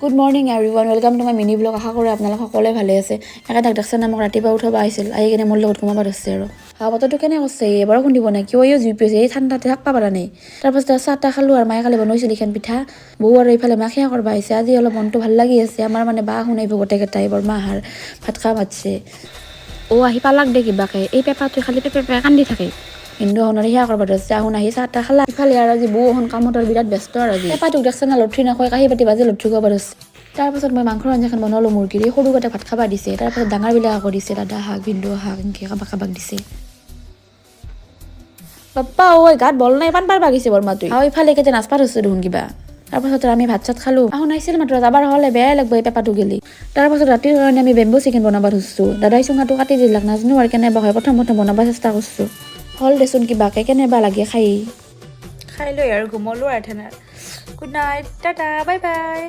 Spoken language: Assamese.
Good morning everyone, welcome to my mini blog. আশা কৰোঁ আপোনালোক সকলোৱে ভালে আছে। একেটাক দেখছে আমাক ৰাতিপুৱা উঠাব আহিছিল, আহি কিনে মোৰ লগত ঘুমাব ধৰিছে আৰু বতৰটো কেনে কৈছে এবাৰো খুন্দিব নাই কিয় জুই পাইছে, এই ঠাণ্ডাতে থাকবা পাৰা নাই। তাৰপাছত চাহ তাহ খালোঁ আৰু মায়ে কালি বনাইছিল এইখন পিঠা। বৌ আৰু এইফালে মাক সেয়া কৰিব আহিছে। আজি অলপ মনটো ভাল লাগি আছে। আমাৰ মানে বা শুনাইব গোটেইকেইটাই বৰমাহাৰ ভাত খাব মাতছে। আহি পালাক দে কিবাকে, এই পেপাৰটোৱে খালি পেপে কান্দি থাকে। কিন্তু শুনাৰ সেয়া কৰিব ধৰিছে। আহুন আহি চাহ তাহ খালা। ইফালে আৰু আজি বৌ এখন কামত আৰু বিৰাট ব্যস্ত আৰু আজি পেপাৰটোক দেখছে না লঠি নকয় কাঁহী বাতি বাজি লঠি কৰিব ধৰিছে। তাৰপাছত মই মাংসৰ আঞ্জাখন বনালোঁ মুৰ্গীৰ। সৰু গোটে ভাত খাব দিছে। তাৰপাছত ডাঙৰবিলাক আকৌ দিছে, দাদা শাক ভিন্দু শাক এনেকৈ কাবাক দিছে। পাপ্পা গাত বল নাই, পান পাৰ বাগিছে বৰমাটোৱে। ইফালে কেতিয়া নাচপা ধৰিছে দেখোন কিবা। তাৰপাছত আমি ভাত চাত খালোঁ। আহুন আহিছিল মাত্ৰ, যাবাৰ হ'লে বেয়াই লাগব এই পেপাৰটো গেলি। তাৰপাছত ৰাতিৰ কাৰণে আমি বেম্বো চিকেন বনাব ধৰিছোঁ। দাদাই চুঙাটো কাটি দিলাক, নাজানো আৰু কেনেবা হয়। প্ৰথম বনাব চেষ্টা কৰিছোঁ, হ'ল দেচোন কিবাকে, কেনেবা লাগে খাই লৈ আৰু ঘুমলো আৰু good night, Tata, bye bye.